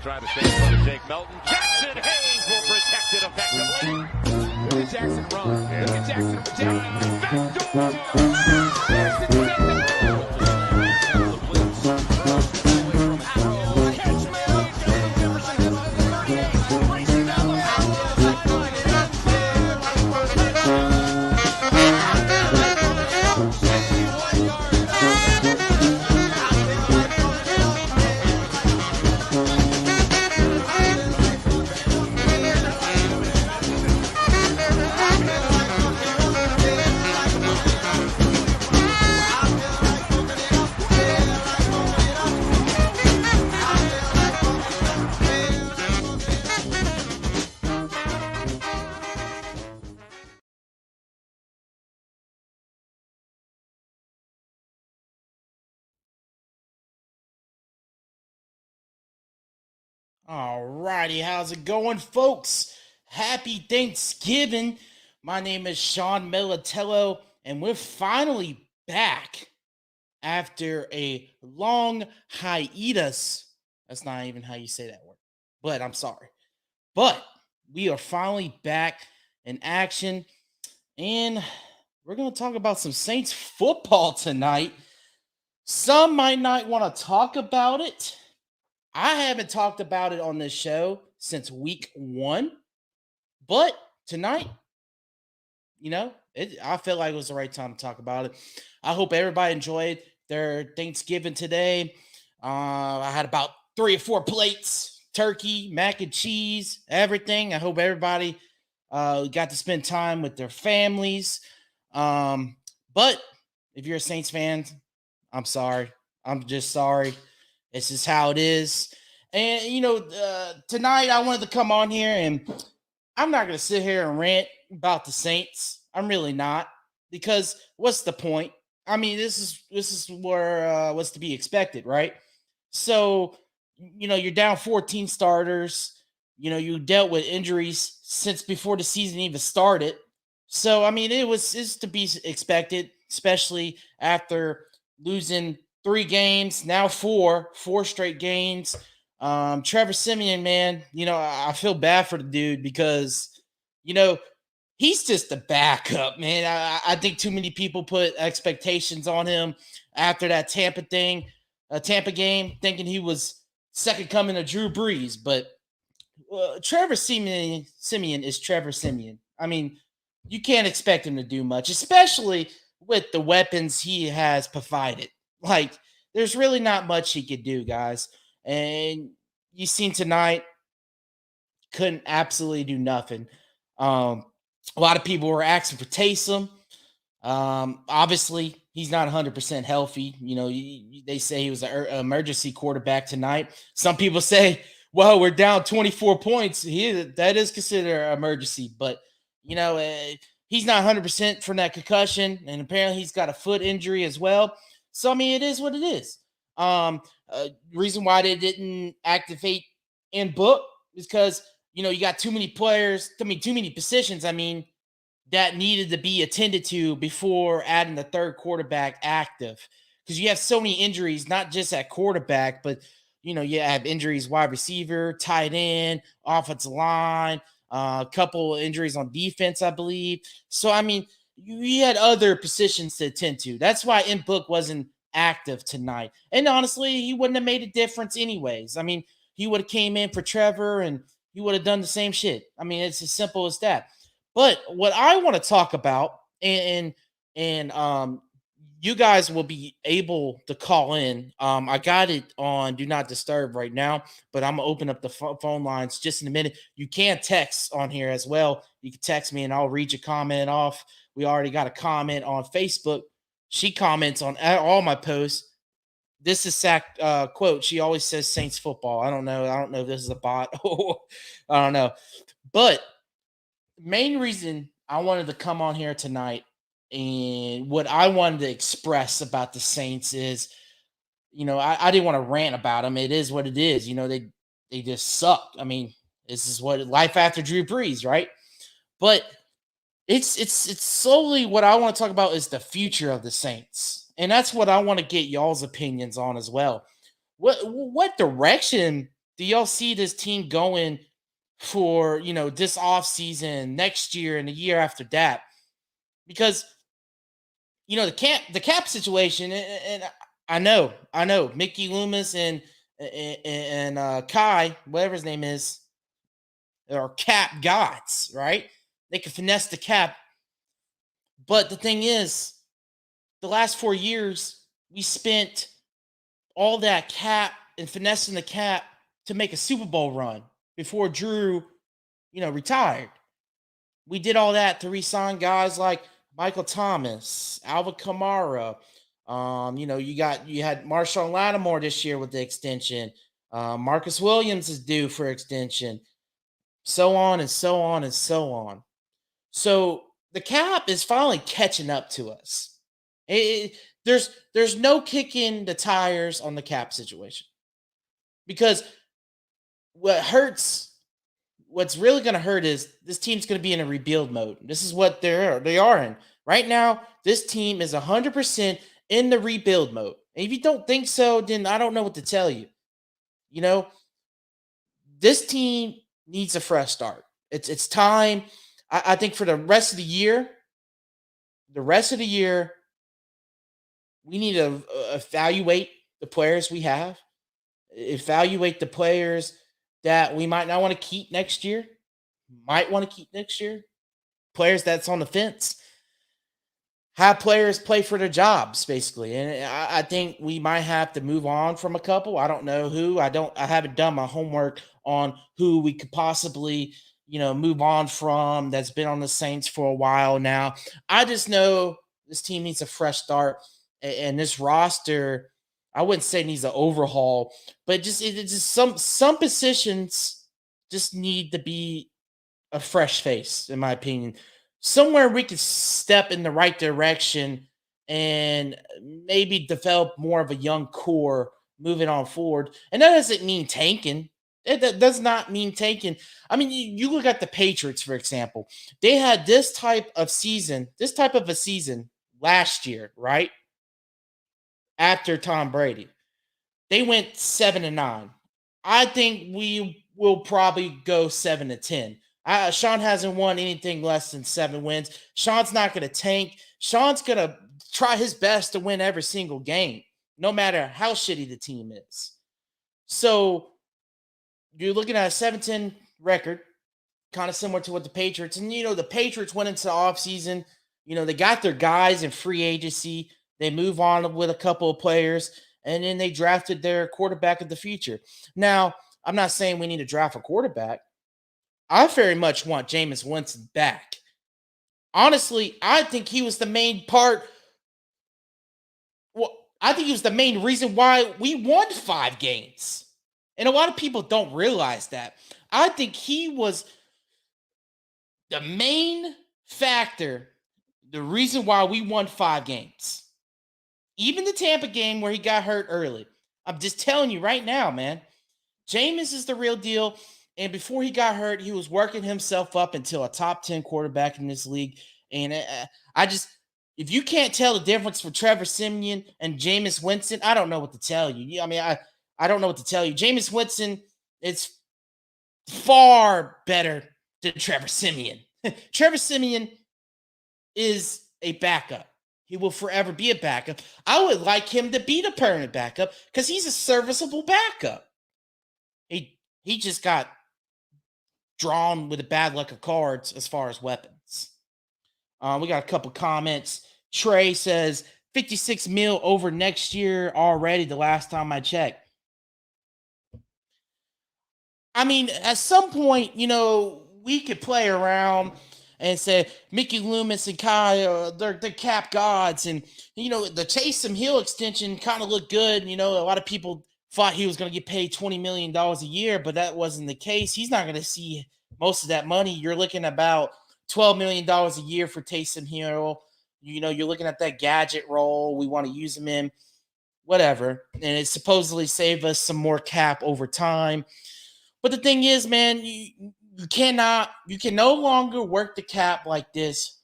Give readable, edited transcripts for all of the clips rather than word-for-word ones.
try to stay in front of Jake Melton. Jackson Hayes will protect it effectively. Look at Jackson run. Yeah. Look at Jackson project. Backdoor. Jackson set the goal. All righty, how's it going, folks? Happy Thanksgiving. My name is Sean Militello, and we're finally back after a long hiatus. That's not even how you say that word, but I'm sorry. But we are finally back in action, and we're going to talk about some Saints football tonight. Some might not want to talk about it. I haven't talked about it on this show since week 1, but tonight, I felt like it was the right time to talk about it. I hope everybody enjoyed their Thanksgiving today. I had about 3 or 4 plates, turkey, mac and cheese, everything. I hope everybody got to spend time with their families. But if you're a Saints fan, I'm sorry. I'm just sorry. This is how it is. And, tonight I wanted to come on here, and I'm not going to sit here and rant about the Saints. I'm really not, because what's the point? I mean, this is where what's to be expected, right? So, you're down 14 starters. You dealt with injuries since before the season even started. So, I mean, it's to be expected, especially after losing 3 games, now 4 straight games. Trevor Siemian, man, I feel bad for the dude because, he's just a backup, man. I think too many people put expectations on him after that Tampa game, thinking he was second coming to Drew Brees. But Trevor Siemian is Trevor Siemian. I mean, you can't expect him to do much, especially with the weapons he has provided. Like, there's really not much he could do, guys. And you seen tonight, couldn't absolutely do nothing. A lot of people were asking for Taysom. Obviously, he's not 100% healthy. They say he was an emergency quarterback tonight. Some people say, well, we're down 24 points. That is considered an emergency. But, he's not 100% from that concussion. And apparently he's got a foot injury as well. So, I mean, it is what it is. Reason why they didn't activate in book is because, you got too many players, too many positions, that needed to be attended to before adding the third quarterback active. Because you have so many injuries, not just at quarterback, but, you have injuries wide receiver, tight end, offensive line, a couple injuries on defense, I believe. So, I mean, you had other positions to attend to. That's why in-book wasn't active tonight. And honestly, he wouldn't have made a difference anyways. I mean, he would have came in for Trevor and he would have done the same shit. I mean, it's as simple as that. But what I want to talk about, and you guys will be able to call in. I got it on Do Not Disturb right now, but I'm going to open up the phone lines just in a minute. You can text on here as well. You can text me and I'll read your comment off. We already got a comment on Facebook. She comments on all my posts. This is Sack quote. She always says Saints football. I don't know if this is a bot. I don't know. But main reason I wanted to come on here tonight and what I wanted to express about the Saints is, I didn't want to rant about them. It is what it is. They just suck. I mean, this is what life after Drew Brees, right? But it's solely what I want to talk about is the future of the Saints. And that's what I want to get y'all's opinions on as well. What direction do y'all see this team going for, this offseason, next year, and the year after that? Because, the cap situation, and I know, Mickey Loomis and Kai, whatever his name is, are cap gods, right? They can finesse the cap. But the thing is, the last 4 years, we spent all that cap and finessing the cap to make a Super Bowl run before Drew, retired. We did all that to re-sign guys like Michael Thomas, Alvin Kamara. You had Marshawn Lattimore this year with the extension. Marcus Williams is due for extension. So on and so on and so on. So the cap is finally catching up to us. There's no kicking the tires on the cap situation, because what's really going to hurt is this team's going to be in a rebuild mode. This is what they are in right now. This team is 100% in the rebuild mode. And if you don't think so, then I don't know what to tell you. This team needs a fresh start. It's time. I think for the rest of the year, we need to evaluate the players we have, evaluate the players that we might not want to keep next year, players that's on the fence, have players play for their jobs, basically. And I think we might have to move on from a couple. I don't know who. I haven't done my homework on who we could possibly, move on from that's been on the Saints for a while now. I just know this team needs a fresh start, and this roster, I wouldn't say needs an overhaul, but it's just some positions just need to be a fresh face, in my opinion. Somewhere we could step in the right direction and maybe develop more of a young core moving on forward. And that doesn't mean tanking. That does not mean tanking. I mean, you look at the Patriots, for example. They had this type of a season last year, right? After Tom Brady. They went 7-9. I think we will probably go 7-10. Sean hasn't won anything less than 7 wins. Sean's not going to tank. Sean's going to try his best to win every single game, no matter how shitty the team is. So you're looking at a 7-10 record, kind of similar to what the Patriots. And, the Patriots went into the offseason. They got their guys in free agency. They move on with a couple of players, and then they drafted their quarterback of the future. Now, I'm not saying we need to draft a quarterback. I very much want Jameis Winston back. Honestly, I think he was the main part. Well, I think he was the main reason why we won 5 games. And a lot of people don't realize that. I think he was the main factor, the reason why we won 5 games. Even the Tampa game where he got hurt early. I'm just telling you right now, man. Jameis is the real deal. And before he got hurt, he was working himself up until a top 10 quarterback in this league. And if you can't tell the difference for Trevor Siemian and Jameis Winston, I don't know what to tell you. I mean, I don't know what to tell you. Jameis Winston is far better than Trevor Siemian. Trevor Siemian is a backup. He will forever be a backup. I would like him to be the permanent backup because he's a serviceable backup. He just got drawn with a bad luck of cards as far as weapons. We got a couple comments. Trey says 56 mil over next year already the last time I checked. I mean, at some point, we could play around and say Mickey Loomis and Kai, they're cap gods. And, the Taysom Hill extension kind of looked good. A lot of people thought he was going to get paid $20 million a year, but that wasn't the case. He's not going to see most of that money. You're looking about $12 million a year for Taysom Hill. You're looking at that gadget role. We want to use him in whatever. And it supposedly save us some more cap over time. But the thing is, man, you can no longer work the cap like this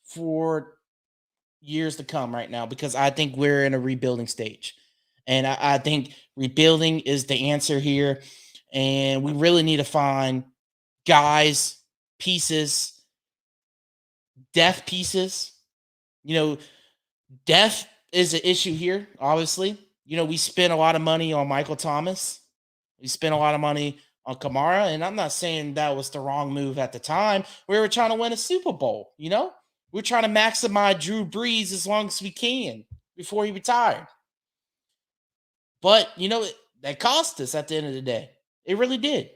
for years to come right now, because I think we're in a rebuilding stage. And I think rebuilding is the answer here. And we really need to find guys, pieces, depth pieces. Depth is an issue here, obviously. We spent a lot of money on Michael Thomas. We spent a lot of money on Kamara, and I'm not saying that was the wrong move at the time. We were trying to win a Super Bowl, We're trying to maximize Drew Brees as long as we can before he retired. But, that cost us at the end of the day. It really did.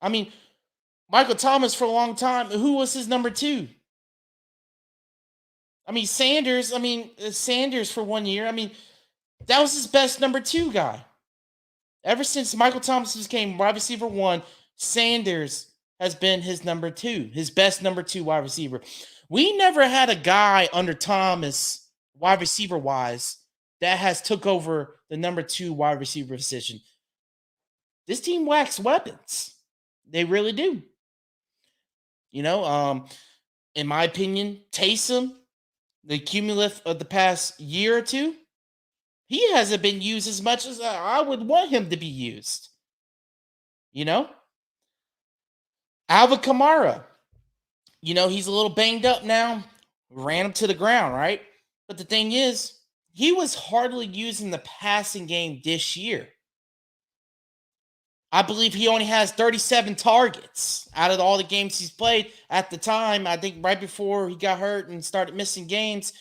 I mean, Michael Thomas for a long time, who was his number 2? I mean, Sanders for 1 year. I mean, that was his best number 2 guy. Ever since Michael Thomas became wide receiver 1, Sanders has been his number 2, his best number 2 wide receiver. We never had a guy under Thomas, wide receiver wise, that has took over the number 2 wide receiver position. This team lacks weapons. They really do. In my opinion, Taysom, the cumulative of the past year or two, he hasn't been used as much as I would want him to be used. Alvin Kamara, he's a little banged up now. Ran him to the ground, right? But the thing is, he was hardly used in the passing game this year. I believe he only has 37 targets out of all the games he's played at the time. I think right before he got hurt and started missing games,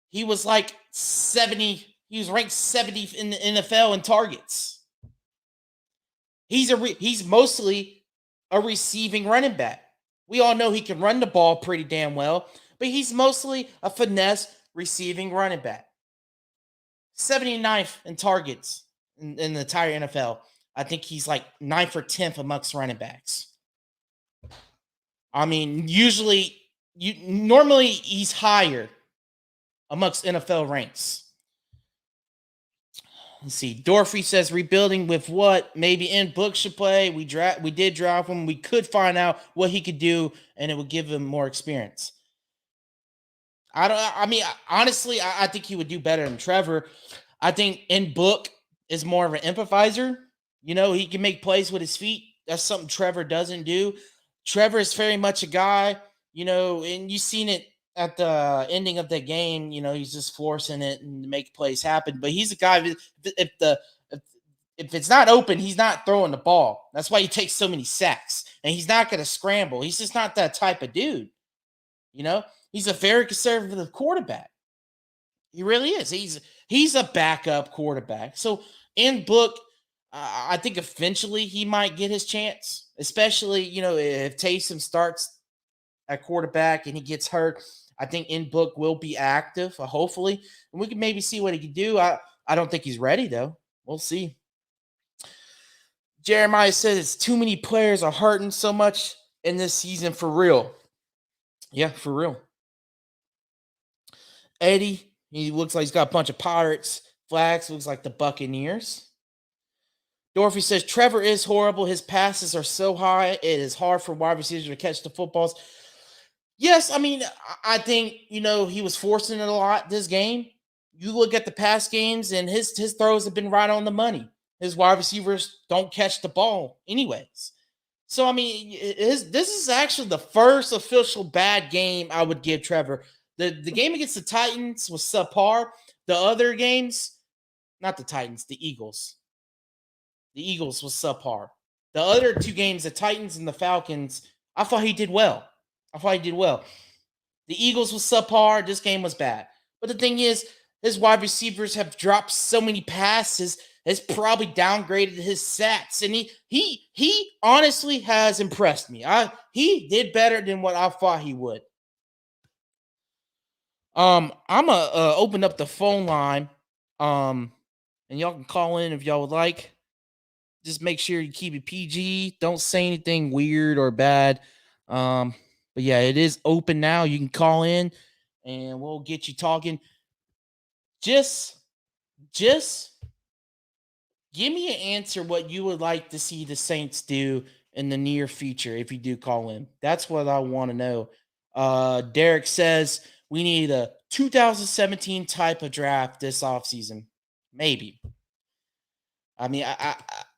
he was like 70. He was ranked 70 in the NFL in targets. He's mostly a receiving running back. We all know he can run the ball pretty damn well, but he's mostly a finesse receiving running back. 79th in targets in the entire NFL. I think he's like 9th or 10th amongst running backs. I mean, normally he's higher amongst NFL ranks. Let's see. Dorothy says rebuilding with what? Maybe in Book should play. We did draft him. We could find out what he could do, and it would give him more experience. Honestly, I think he would do better than Trevor. I think in Book is more of an improviser. He can make plays with his feet. That's something Trevor doesn't do. Trevor is very much a guy, and you've seen it at the ending of the game. He's just forcing it and make plays happen. But he's a guy, if it's not open, he's not throwing the ball. That's why he takes so many sacks. And he's not going to scramble. He's just not that type of dude. He's a very conservative quarterback. He really is. He's a backup quarterback. So in Book, I think eventually he might get his chance, especially, if Taysom starts at quarterback and he gets hurt. I think in Book will be active, hopefully, and we can maybe see what he can do. I don't think he's ready, though. We'll see. Jeremiah says too many players are hurting so much in this season for real. Yeah, for real. Eddie, he looks like he's got a bunch of Pirates flags. Looks like the Buccaneers. Dorothy says, Trevor is horrible. His passes are so high. It is hard for wide receivers to catch the footballs. Yes, I think, he was forcing it a lot this game. You look at the past games, and his throws have been right on the money. His wide receivers don't catch the ball anyways. So, this is actually the first official bad game I would give Trevor. The game against the Titans was subpar. The other games, not the Titans, the Eagles. The Eagles was subpar. The other 2 games, the Titans and the Falcons, I thought he did well. The Eagles was subpar. This game was bad. But the thing is, his wide receivers have dropped so many passes, it's probably downgraded his stats. And he honestly has impressed me. He did better than what I thought he would. I'm gonna open up the phone line. And y'all can call in if y'all would like. Just make sure you keep it PG. Don't say anything weird or bad. But yeah, it is open now. You can call in and we'll get you talking. Just give me an answer what you would like to see the Saints do in the near future if you do call in. That's what I want to know. Derek says we need a 2017 type of draft this offseason. Maybe. I mean,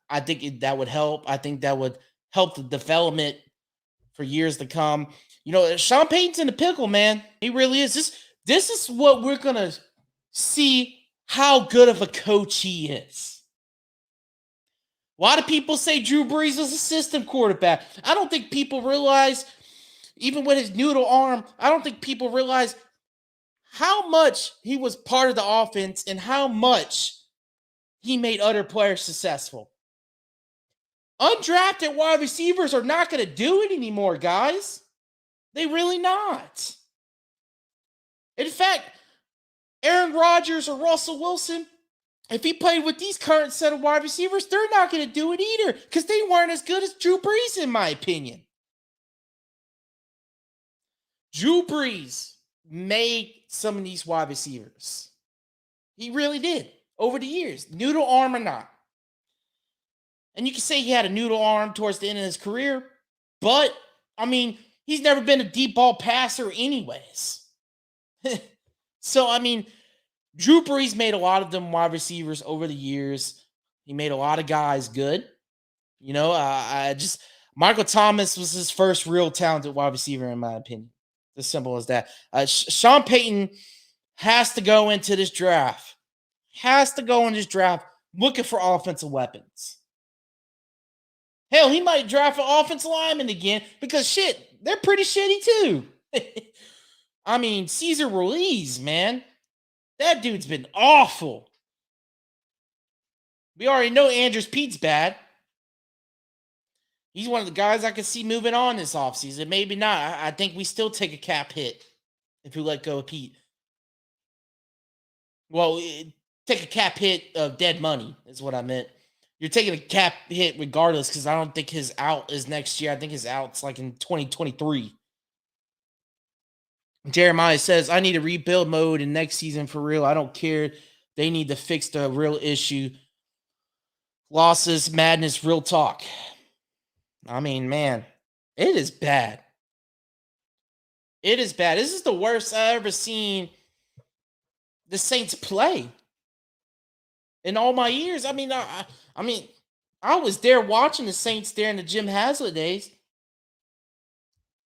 I think that would help. I think that would help the development for years to come. You know, Sean Payton's in the pickle, man. He really is. This is what we're gonna see how good of a coach he is. A lot of people say Drew Brees was a system quarterback. I don't think people realize, even with his noodle arm, I don't think people realize how much he was part of the offense and how much he made other players successful. Undrafted wide receivers are not going to do it anymore, guys. They really not. In fact, Aaron Rodgers or Russell Wilson, if he played with these current set of wide receivers, they're not going to do it either because they weren't as good as Drew Brees, in my opinion. Drew Brees made some of these wide receivers. He really did over the years, noodle arm or not. And you can say he had a noodle arm towards the end of his career, but, I mean, he's never been a deep ball passer anyways. So, I mean, Drew Brees made a lot of them wide receivers over the years. He made a lot of guys good. You know, Michael Thomas was his first real talented wide receiver, in my opinion. As simple as that. Sean Payton has to go into this draft. Looking for offensive weapons. Hell, he might draft an offensive lineman again because shit, they're pretty shitty too. I mean, Cesar Ruiz, man. That dude's been awful. We already know Andrews Pete's bad. He's one of the guys I could see moving on this offseason. Maybe not. I think we still take a cap hit if we let go of Pete. Well, take a cap hit of dead money is what I meant. You're taking a cap hit regardless because I don't think his out is next year. I think his out's like in 2023. Jeremiah says, I need a rebuild mode in next season for real. I don't care. They need to fix the real issue. Losses, madness, real talk. I mean, man, it is bad. It is bad. This is the worst I've ever seen the Saints play in all my years. I mean, I was there watching the Saints during the Jim Haslett days,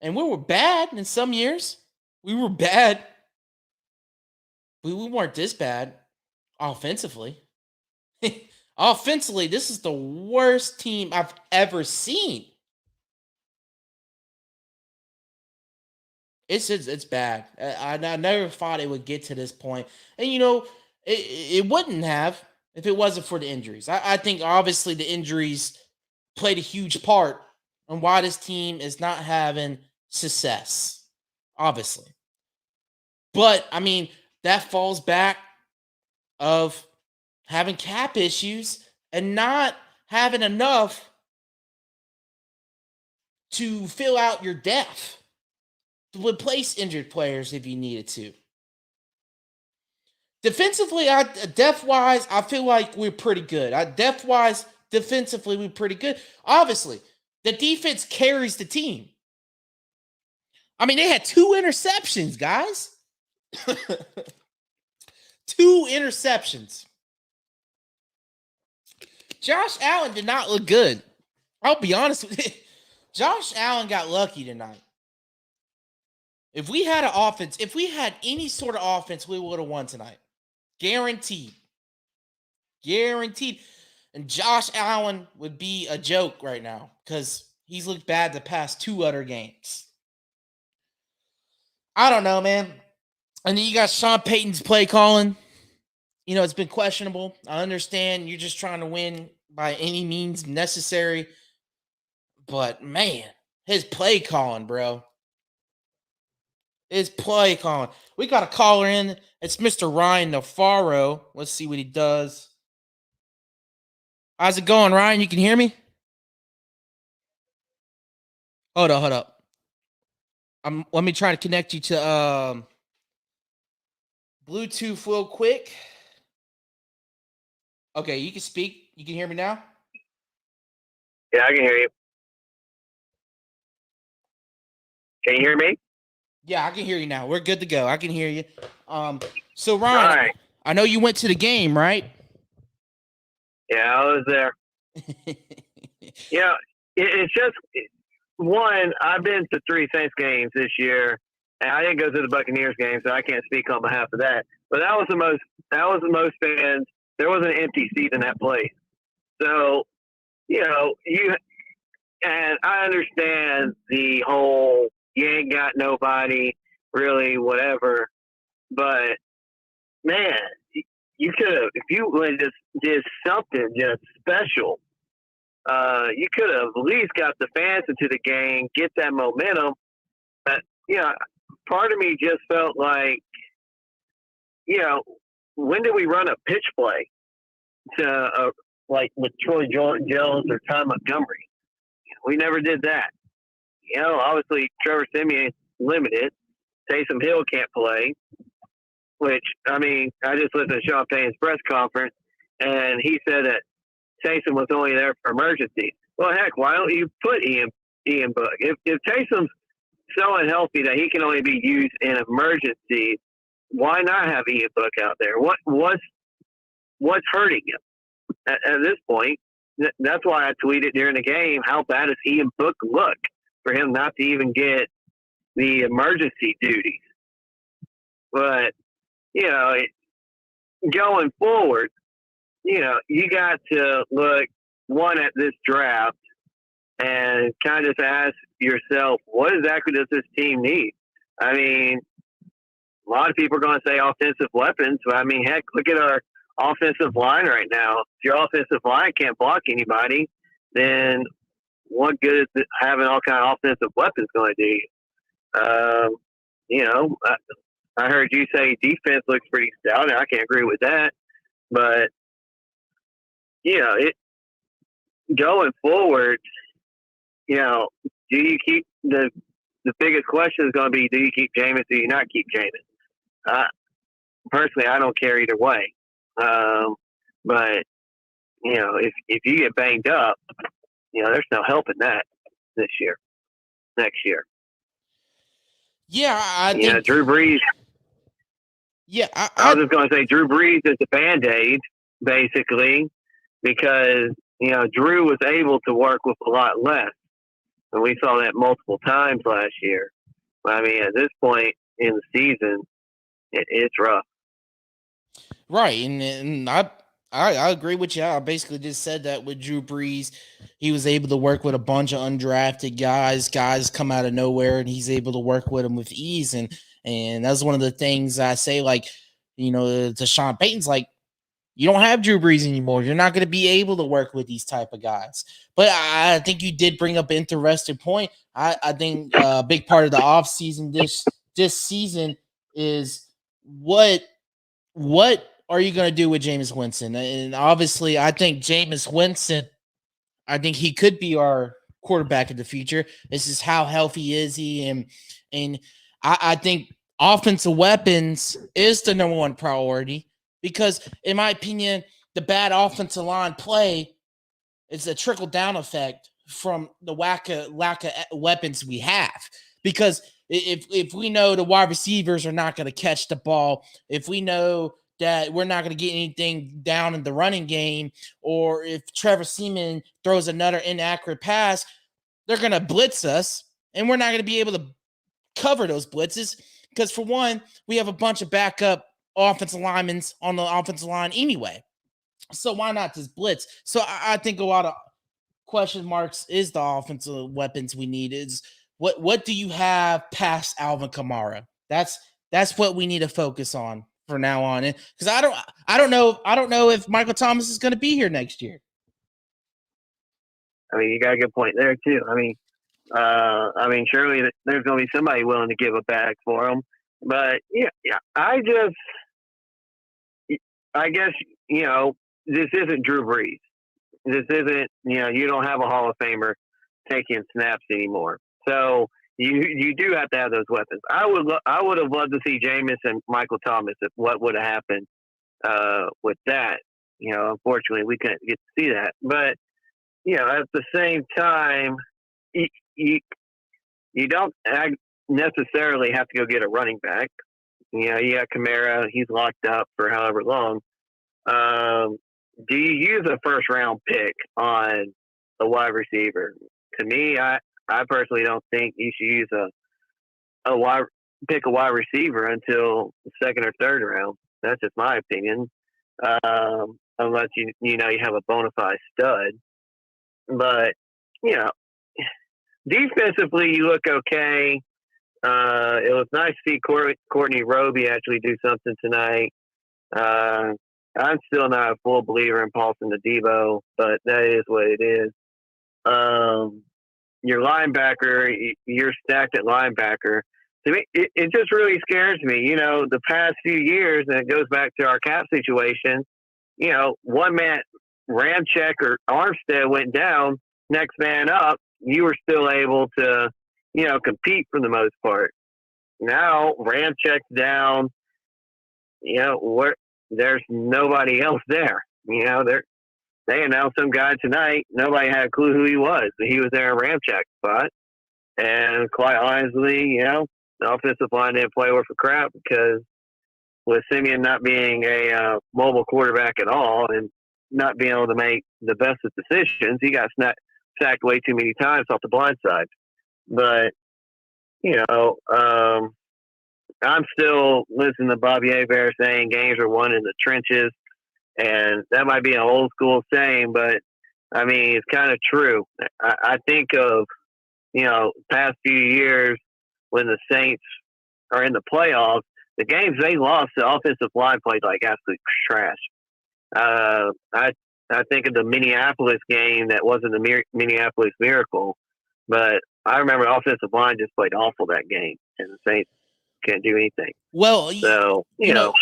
and we were bad in some years. We were bad. We weren't this bad offensively. Offensively, this is the worst team I've ever seen. It's bad. I never thought it would get to this point. And, you know, it wouldn't have if it wasn't for the injuries. I think, obviously, the injuries played a huge part on why this team is not having success. Obviously. But, I mean, that falls back of having cap issues and not having enough to fill out your depth to replace injured players if you needed to. Defensively, depth-wise, I feel like we're pretty good. Depth-wise, defensively, we're pretty good. Obviously, the defense carries the team. I mean, they had 2 interceptions, guys. 2 interceptions. Josh Allen did not look good. I'll be honest with you. Josh Allen got lucky tonight. If we had an offense, if we had any sort of offense, we would have won tonight. Guaranteed. Guaranteed. And Josh Allen would be a joke right now because he's looked bad the past 2 other games. I don't know, man. And then you got Sean Payton's play calling. You know, it's been questionable. I understand you're just trying to win by any means necessary. But, man, his play calling, bro. His play calling. We got a caller in. It's Mr. Ryan Nafaro. Let's see what he does. How's it going, Ryan? You can hear me? Hold up. Let me try to connect you to Bluetooth real quick. Okay, you can speak. You can hear me now? Yeah, I can hear you. Can you hear me? Yeah, I can hear you now. We're good to go. I can hear you. So All Ron, right. I know you went to the game, right? Yeah, I was there. Yeah, it's just one. I've been to 3 Saints games this year, and I didn't go to the Buccaneers game, so I can't speak on behalf of that. But that was the most. That was the most fans. There was an empty seat in that place. So you and I understand the whole you ain't got nobody really whatever, but man, you could have if you would just did something just special. You could have at least got the fans into the game, get that momentum. But part of me just felt like, when did we run a pitch play to like with Troy Jones or Ty Montgomery? We never did that. Obviously Trevor Siemian limited. Taysom Hill can't play. Which I just listened to Sean Payton's press conference, and he said that Taysom was only there for emergency. Well, heck, why don't you put Ian Book? If Taysom's so unhealthy that he can only be used in emergency, why not have Ian Book out there? What's hurting him at this point? That's why I tweeted during the game, how bad does Ian Book look for him not to even get the emergency duties? But, going forward, you got to look, one, at this draft and kind of just ask yourself, what exactly does this team need? A lot of people are going to say offensive weapons, but heck, look at our offensive line right now. If your offensive line can't block anybody, then what good is having all kind of offensive weapons going to do you? I heard you say defense looks pretty stout, and I can't agree with that. But, going forward, do you keep the biggest question is going to be, do you keep Jameis, do you not keep Jameis? Personally, I don't care either way. But, if you get banged up, there's no helping that next year. Yeah, I think Drew Brees. Yeah, I was just going to say Drew Brees is the Band-Aid, basically, because, Drew was able to work with a lot less. And we saw that multiple times last year. But, at this point in the season, it's rough. Right. And I agree with you. I basically just said that with Drew Brees. He was able to work with a bunch of undrafted guys come out of nowhere, and he's able to work with them with ease. And that's one of the things I say, like, to Sean Payton's like, you don't have Drew Brees anymore. You're not going to be able to work with these type of guys. But I think you did bring up an interesting point. I think a big part of the offseason this season is what are you going to do with Jameis Winston? And obviously, I think Jameis Winston, I think he could be our quarterback in the future. This is how healthy is he, and I think offensive weapons is the number one priority because, in my opinion, the bad offensive line play is a trickle down effect from the lack of weapons we have. Because if we know the wide receivers are not going to catch the ball, if we know that we're not going to get anything down in the running game, or if Trevor Siemian throws another inaccurate pass, they're going to blitz us, and we're not going to be able to cover those blitzes because, for one, we have a bunch of backup offensive linemen on the offensive line anyway. So why not just blitz? So I think a lot of question marks is the offensive weapons we need. Is what do you have past Alvin Kamara? That's what we need to focus on for now on. Because I don't know if Michael Thomas is going to be here next year. You got a good point there too. Surely there's going to be somebody willing to give a bag for him. But yeah, I guess this isn't Drew Brees. This isn't you don't have a Hall of Famer taking snaps anymore. So you do have to have those weapons. I would have loved to see Jameis and Michael Thomas. What would have happened with that? Unfortunately, we couldn't get to see that. But at the same time, you don't. necessarily have to go get a running back. You know, you got Kamara, he's locked up for however long. Do you use a first round pick on a wide receiver? To me, I personally don't think you should use pick a wide receiver until the second or third round. That's just my opinion. Unless you know you have a bona fide stud. But, you know, defensively you look okay. It was nice to see Courtney Roby actually do something tonight. I'm still not a full believer in Paulson Adebo, but that is what it is. Your linebacker, you're stacked at linebacker. To me, it just really scares me. You know, the past few years, and it goes back to our cap situation, you know, one man, Ramczyk or Armstead went down, next man up, you were still able to, you know, compete for the most part. Now, Ramczyk's down, you know, there's nobody else there. You know, they announced some guy tonight. Nobody had a clue who he was. He was there in Ramczyk's spot. And quite honestly, you know, the offensive line didn't play worth a crap because with Simeon not being a mobile quarterback at all and not being able to make the best of decisions, he got sacked way too many times off the blind side. But, you know, I'm still listening to Bobby Hebert saying games are won in the trenches. And that might be an old school saying, but, I mean, it's kind of true. I think of, you know, past few years when the Saints are in the playoffs, the games they lost, the offensive line played like absolute trash. I think of the Minneapolis game that wasn't the Minneapolis Miracle, but I remember the offensive line just played awful that game, and the Saints can't do anything. Well, so you know,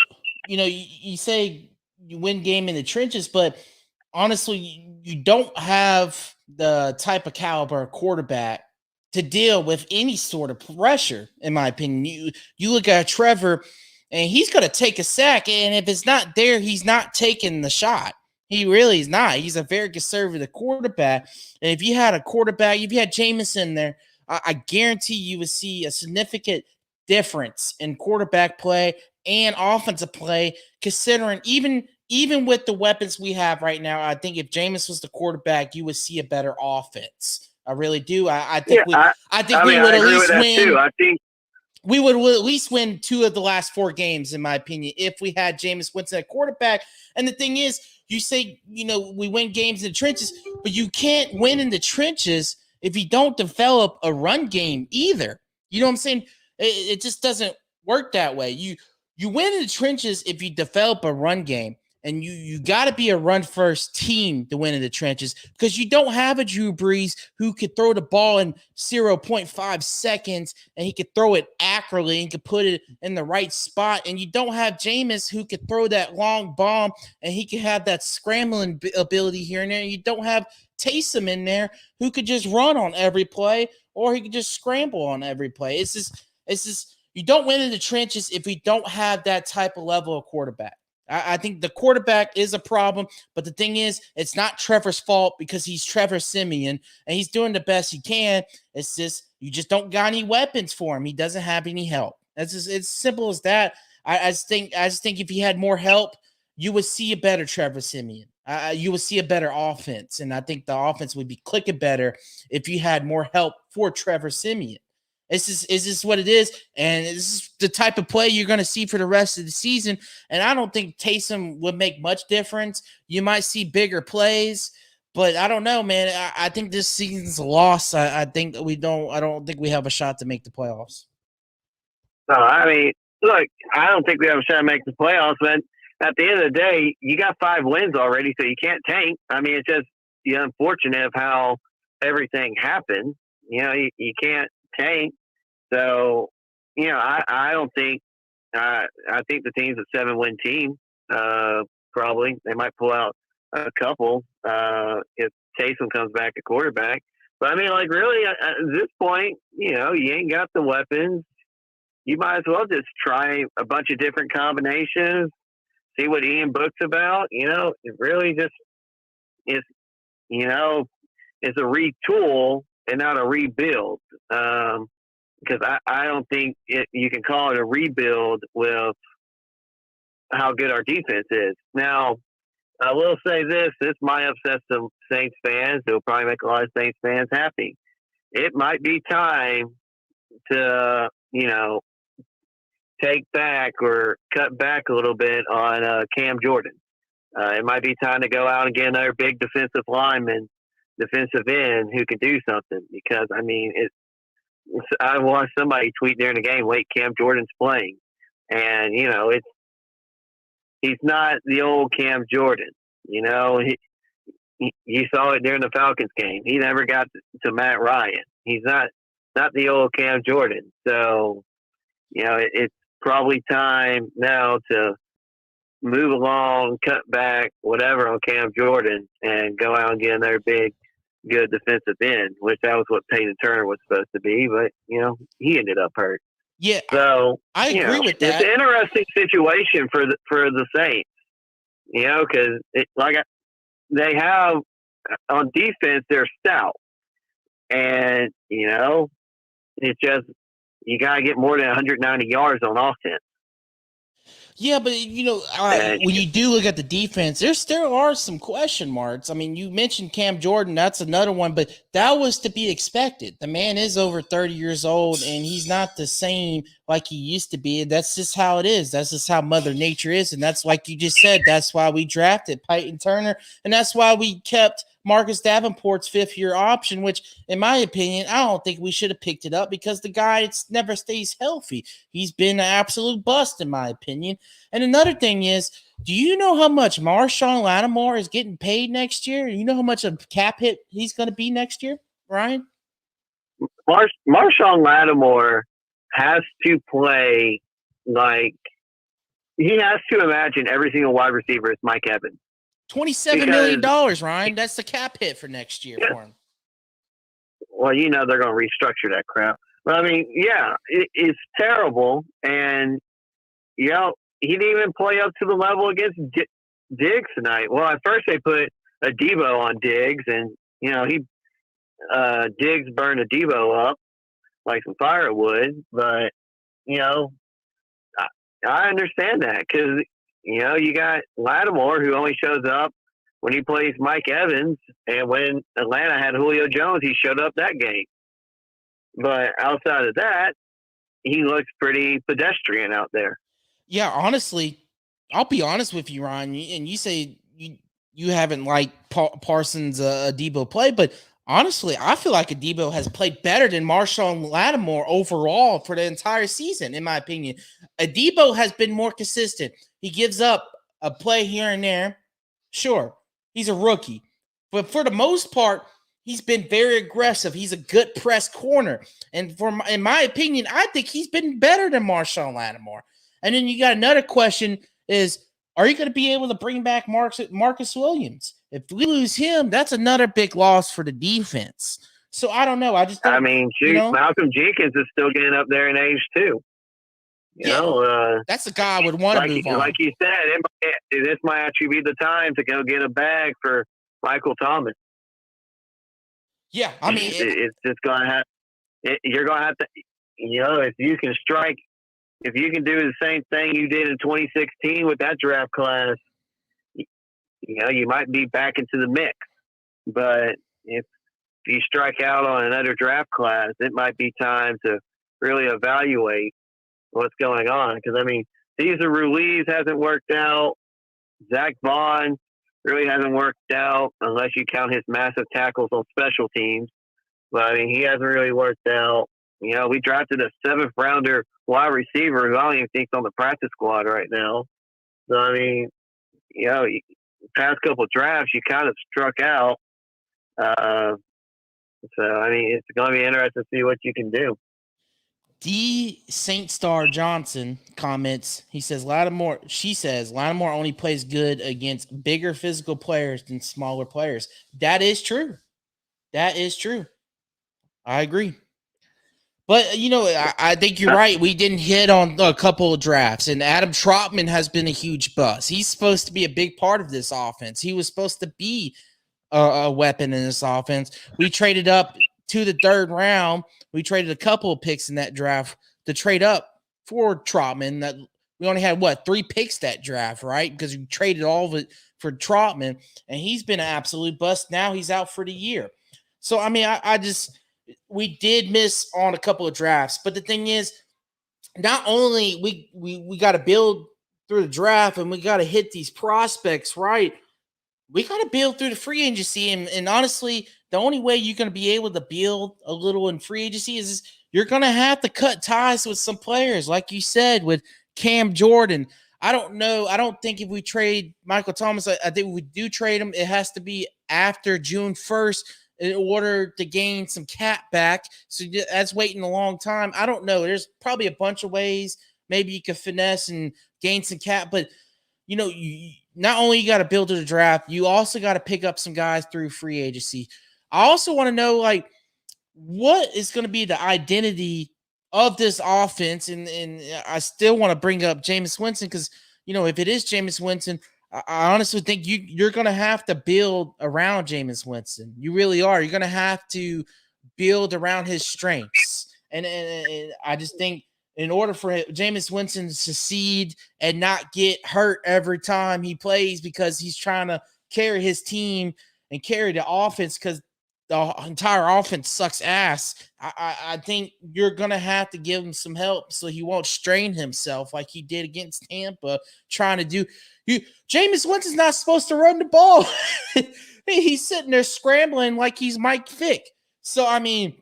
you say you win game in the trenches, but honestly, you don't have the type of caliber quarterback to deal with any sort of pressure, in my opinion. You look at Trevor, and he's going to take a sack, and if it's not there, he's not taking the shot. He really is not. He's a very conservative quarterback. And if you had a quarterback, if you had Jameson there, I guarantee you would see a significant difference in quarterback play and offensive play, considering even with the weapons we have right now. I think if Jameis was the quarterback, you would see a better offense. I really do. I think we would at least win. I think we would at least win 2 of the last 4 games, in my opinion, if we had Jameis Winston at quarterback. And the thing is, you say, you know, we win games in the trenches, but you can't win in the trenches if you don't develop a run game either. You know what I'm saying? It just doesn't work that way. You win in the trenches if you develop a run game. And you got to be a run-first team to win in the trenches because you don't have a Drew Brees who could throw the ball in 0.5 seconds and he could throw it accurately and could put it in the right spot. And you don't have Jameis who could throw that long bomb and he could have that scrambling ability here and there. And you don't have Taysom in there who could just run on every play or he could just scramble on every play. It's just you don't win in the trenches if you don't have that type of level of quarterback. I think the quarterback is a problem, but the thing is, it's not Trevor's fault because he's Trevor Siemian and he's doing the best he can. It's just you just don't got any weapons for him. He doesn't have any help. It's simple as that. I just think if he had more help, you would see a better Trevor Siemian. You would see a better offense, and I think the offense would be clicking better if you had more help for Trevor Siemian. Is this what it is? And this is the type of play you're going to see for the rest of the season. And I don't think Taysom would make much difference. You might see bigger plays, but I don't know, man. I think this season's a loss. I don't think we have a shot to make the playoffs. No, I mean, look, I don't think we have a shot to make the playoffs, but at the end of the day, you got 5 wins already, so you can't tank. I mean, it's just unfortunate of how everything happened. You know, you can't tank. So, you know, I don't think I think the team's a 7-win team. Probably they might pull out a couple if Taysom comes back at quarterback. But I mean, like, really, at this point, you know, you ain't got the weapons. You might as well just try a bunch of different combinations, see what Ian Book's about. You know, it really just is. You know, it's a retool and not a rebuild. because I don't think you can call it a rebuild with how good our defense is. Now, I will say this might upset some Saints fans. It'll probably make a lot of Saints fans happy. It might be time to, take back or cut back a little bit on Cam Jordan. It might be time to go out and get another big defensive lineman, defensive end who can do something. Because, I watched somebody tweet during the game, wait, Cam Jordan's playing. And, he's not the old Cam Jordan. You saw it during the Falcons game. He never got to Matt Ryan. He's not the old Cam Jordan. So, it's probably time now to move along, cut back, whatever on Cam Jordan, and go out and get another big, good defensive end, which that was what Peyton Turner was supposed to be. But, he ended up hurt. Yeah, so I agree with that. It's an interesting situation for the Saints, because they have on defense they're stout, and it's just you gotta get more than 190 yards on offense. Yeah, but when you do look at the defense, there still are some question marks. I mean, you mentioned Cam Jordan, that's another one, but that was to be expected. The man is over 30 years old, and he's not the same like he used to be. That's just how it is. That's just how Mother Nature is, and that's like you just said. That's why we drafted Peyton Turner, and that's why we kept Marcus Davenport's fifth-year option, which, in my opinion, I don't think we should have picked it up because the guy never stays healthy. He's been an absolute bust, in my opinion. And another thing is, do you know how much Marshawn Lattimore is getting paid next year? You know how much a cap hit he's going to be next year, Ryan? Marshawn Lattimore has to play like he has to imagine every single wide receiver is Mike Evans. $27 million, Ryan. That's the cap hit for next year for him. Well, they're going to restructure that crap. But, it's terrible. And, he didn't even play up to the level against Diggs tonight. Well, at first they put a Debo on Diggs, and, Diggs burned a Debo up like some firewood. But, I understand that because – you got Lattimore, who only shows up when he plays Mike Evans, and when Atlanta had Julio Jones, he showed up that game. But outside of that, he looks pretty pedestrian out there. Yeah, honestly, I'll be honest with you, Ryan, and you say you haven't liked Parsons' Debo play, but honestly, I feel like Debo has played better than Marshawn Lattimore overall for the entire season, in my opinion. Debo has been more consistent. He gives up a play here and there. Sure, he's a rookie. But for the most part, he's been very aggressive. He's a good press corner. And in my opinion, I think he's been better than Marshawn Lattimore. And then you got another question is, are you going to be able to bring back Marcus Williams? If we lose him, that's another big loss for the defense. So I don't know. Malcolm Jenkins is still getting up there in age too. That's a guy I would want to move on. Like you said, this might actually be the time to go get a bag for Michael Thomas. Yeah, it's just going to have. You're going to have to, if you can strike, if you can do the same thing you did in 2016 with that draft class, you might be back into the mix. But if you strike out on another draft class, it might be time to really evaluate what's going on. Because, Cesar Ruiz hasn't worked out. Zach Vaughn really hasn't worked out unless you count his massive tackles on special teams. But, he hasn't really worked out. We drafted a 7th-rounder wide receiver who I don't even think's on the practice squad right now. So, past couple of drafts, you kind of struck out. It's going to be interesting to see what you can do. D. Saint Star Johnson comments, Lattimore only plays good against bigger physical players than smaller players. That is true. I agree. But, I think you're right. We didn't hit on a couple of drafts, and Adam Trautman has been a huge bust. He's supposed to be a big part of this offense. He was supposed to be a weapon in this offense. We traded up to the third round. We traded a couple of picks in that draft to trade up for Trotman. That we only had 3 picks that draft, right? Because we traded all of it for Trotman, and he's been an absolute bust. Now he's out for the year. So I mean, we did miss on a couple of drafts, but the thing is, not only we got to build through the draft and we got to hit these prospects right, we got to build through the free agency. And honestly, the only way you're going to be able to build a little in free agency is you're going to have to cut ties with some players, like you said, with Cam Jordan. I don't know. I don't think if we trade Michael Thomas, I think if we do trade him, it has to be after June 1st in order to gain some cap back. So that's waiting a long time. I don't know. There's probably a bunch of ways maybe you could finesse and gain some cap, but you not only you got to build to the draft, you also got to pick up some guys through free agency. I also want to know, like, what is going to be the identity of this offense? And I still want to bring up Jameis Winston because, if it is Jameis Winston, I honestly think you're going to have to build around Jameis Winston. You really are. You're going to have to build around his strengths. And I just think in order for Jameis Winston to succeed and not get hurt every time he plays because he's trying to carry his team and carry the offense because the entire offense sucks ass, I think you're going to have to give him some help so he won't strain himself like he did against Tampa trying to do. Jameis Winston's not supposed to run the ball. He's sitting there scrambling like he's Mike Vick. So, I mean,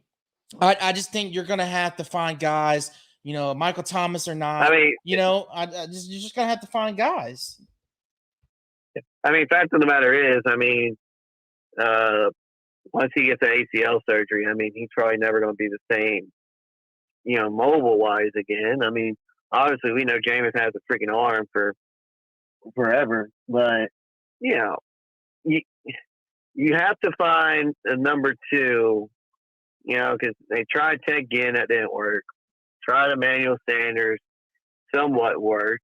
I just think you're going to have to find guys, Michael Thomas or not. I mean, you're just going to have to find guys. I mean, fact of the matter is, once he gets the ACL surgery, he's probably never going to be the same, mobile-wise again. I mean, obviously we know Jameis has a freaking arm for forever, but, you have to find a number 2, because they tried Ted Ginn, that didn't work. Tried Emmanuel Sanders, somewhat worked.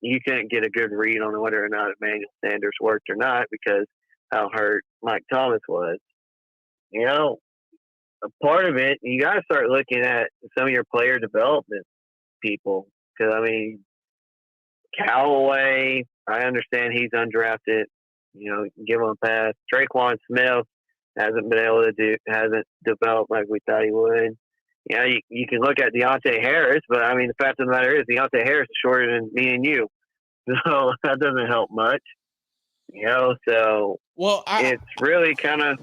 You couldn't get a good read on whether or not Emmanuel Sanders worked or not because how hurt Mike Thomas was. A part of it, you got to start looking at some of your player development people. Because, Callaway, I understand he's undrafted. Give him a pass. Traquan Smith hasn't developed like we thought he would. You can look at Deontay Harris, but, the fact of the matter is Deontay Harris is shorter than me and you. So that doesn't help much. It's really kind of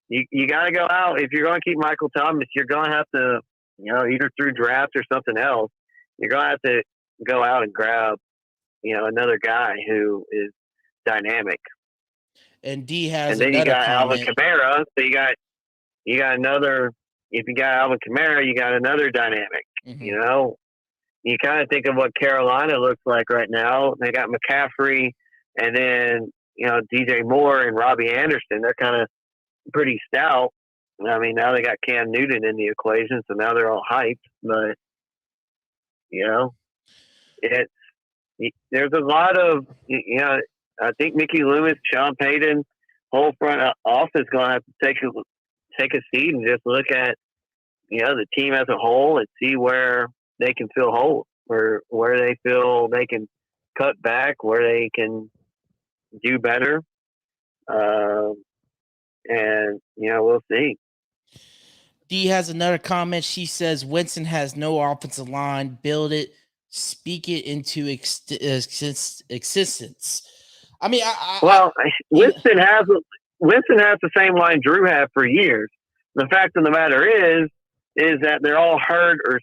you got to go out if you're going to keep Michael Thomas. You're going to have to, either through draft or something else. You're going to have to go out and grab, another guy who is dynamic. And D has, and then you got Alvin Kamara. So you got another. If you got Alvin Kamara, you got another dynamic. Mm-hmm. You kind of think of what Carolina looks like right now. They got McCaffrey. And then, DJ Moore and Robbie Anderson, they're kind of pretty stout. Now they got Cam Newton in the equation, so now they're all hyped. But, there's a lot of, I think Mickey Loomis, Sean Payton, whole front office going to have to take a seat and just look at, the team as a whole and see where they can fill holes, where they feel they can cut back, where they can do better. And, we'll see. D has another comment. She says, Winston has no offensive line. Build it. Speak it into existence. Winston has the same line Drew had for years. The fact of the matter is that they're all hurt or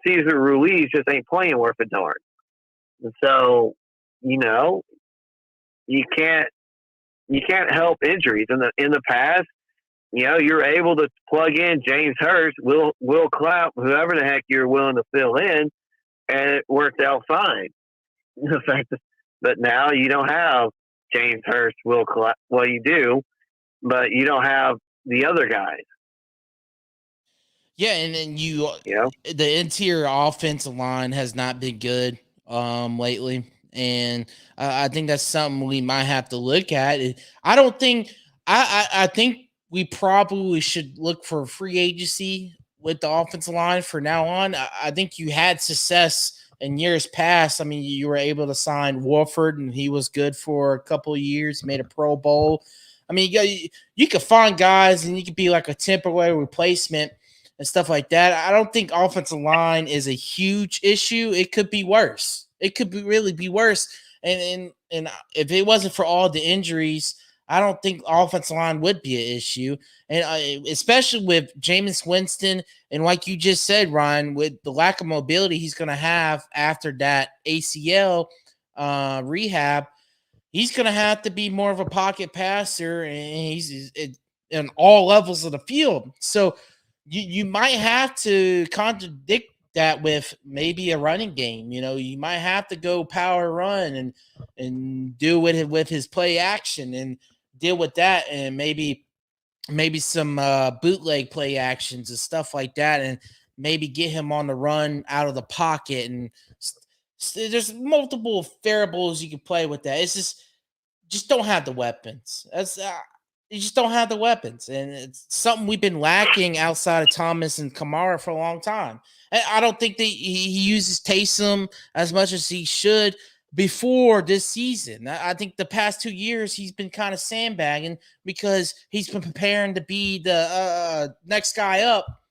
Cesar Ruiz just ain't playing worth a darn. And so, you can't help injuries. In the past, you're able to plug in James Hurst, Will Clapp, whoever the heck you're willing to fill in, and it worked out fine. But now you don't have James Hurst, Will Clapp. Well, you do, but you don't have the other guys. Yeah, and then the interior offensive line has not been good lately. And I think that's something we might have to look at. I don't think I think we probably should look for free agency with the offensive line for now on. I think you had success in years past. I mean, you were able to sign Wolford, and he was good for a couple of years, made a Pro Bowl. I mean, you could find guys, and you could be like a temporary replacement and stuff like that. I don't think offensive line is a huge issue. It could be worse. It could really be worse. And if it wasn't for all the injuries, I don't think offensive line would be an issue. And especially with Jameis Winston, and like you just said, Ryan, with the lack of mobility he's going to have after that ACL rehab, he's going to have to be more of a pocket passer, and he's in all levels of the field. So you might have to contradict that with maybe a running game. You might have to go power run and do it with his play action and deal with that, and maybe some bootleg play actions and stuff like that, and maybe get him on the run out of the pocket. And there's multiple variables you can play with that. It's just don't have the weapons. You just don't have the weapons, and it's something we've been lacking outside of Thomas and Kamara for a long time. And I don't think that he uses Taysom as much as he should before this season. I think the past 2 years he's been kind of sandbagging because he's been preparing to be the next guy up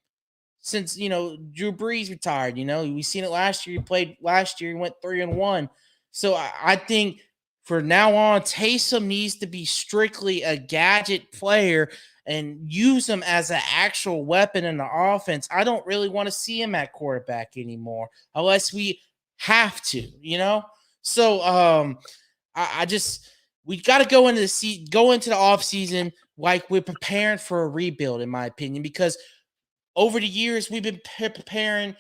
since Drew Brees retired. We seen it last year. He played last year. He went 3-1. So I think for now on, Taysom needs to be strictly a gadget player and use him as an actual weapon in the offense. I don't really want to see him at quarterback anymore unless we have to, So we got to go into the off season like we're preparing for a rebuild, in my opinion, because over the years we've been preparing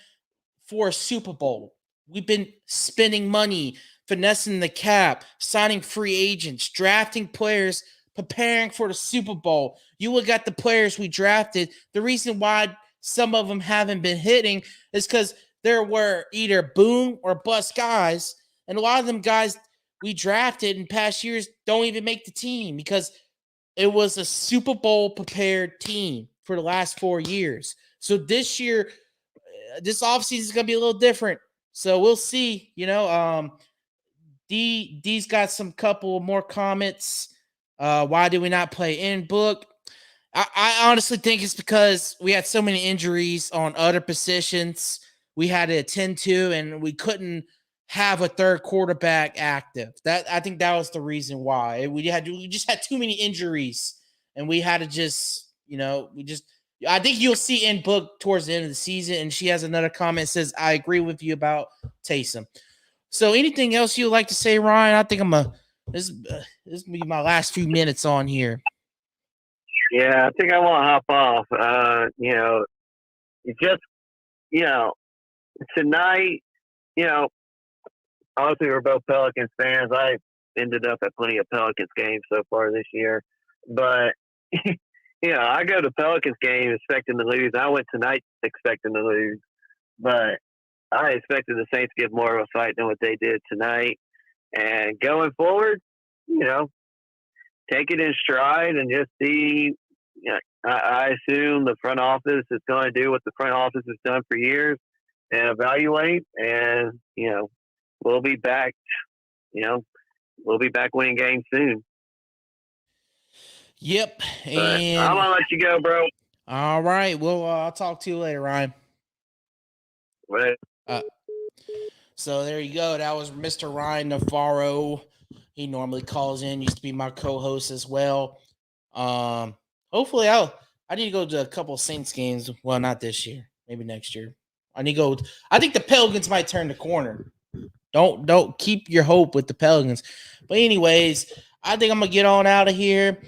for a Super Bowl. We've been spending money, finessing the cap, signing free agents, drafting players, preparing for the Super Bowl. You look at the players we drafted. The reason why some of them haven't been hitting is because there were either boom or bust guys. And a lot of them guys we drafted in past years don't even make the team because it was a Super Bowl prepared team for the last 4 years. So this year, this offseason is going to be a little different. So we'll see, D's got some couple more comments. Why did we not play in book? I honestly think it's because we had so many injuries on other positions we had to attend to, and we couldn't have a third quarterback active. I think that was the reason why. We just had too many injuries, and we had to just, I think you'll see in book towards the end of the season. And she has another comment that says, I agree with you about Taysom. So anything else you'd like to say, Ryan? I think this will be my last few minutes on here. Yeah, I think I want to hop off. Tonight, obviously we're both Pelicans fans. I ended up at plenty of Pelicans games so far this year. But, I go to Pelicans games expecting to lose. I went tonight expecting to lose. But I expected the Saints to give more of a fight than what they did tonight. And going forward, take it in stride and just see. I assume the front office is going to do what the front office has done for years and evaluate. And, we'll be back. We'll be back winning games soon. Yep. And I'm going to let you go, bro. All right. Well, I'll talk to you later, Ryan. Right. So there you go. That was Mr. Ryan Navarro. He normally calls in, used to be my co-host as well. Hopefully I need to go to a couple of Saints games. Well, not this year, maybe next year. I think the Pelicans might turn the corner. Don't keep your hope with the Pelicans. But anyways, I think I'm gonna get on out of here.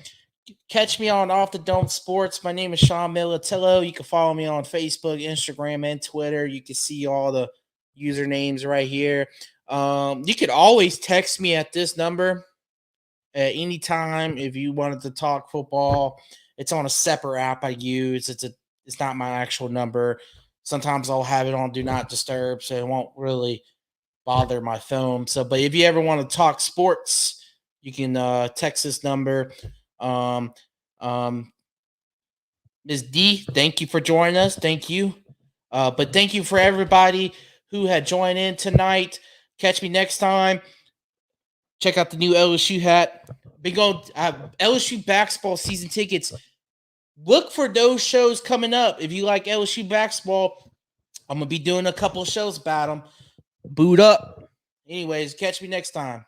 Catch me on Off the Dome Sports. My name is Sean Militello. You can follow me on Facebook, Instagram, and Twitter. You can see all the usernames right here. You could always text me at this number at any time if you wanted to talk football. It's on a separate app I use. It's not my actual number. Sometimes I'll have it on Do Not Disturb, so it won't really bother my phone. But if you ever want to talk sports, you can text this number. Ms. D, thank you for joining us. Thank you. But thank you for everybody who had joined in tonight. Catch me next time. Check out the new LSU hat. Big old LSU basketball season tickets. Look for those shows coming up. If you like LSU basketball, I'm going to be doing a couple shows about them. Boot up. Anyways, catch me next time.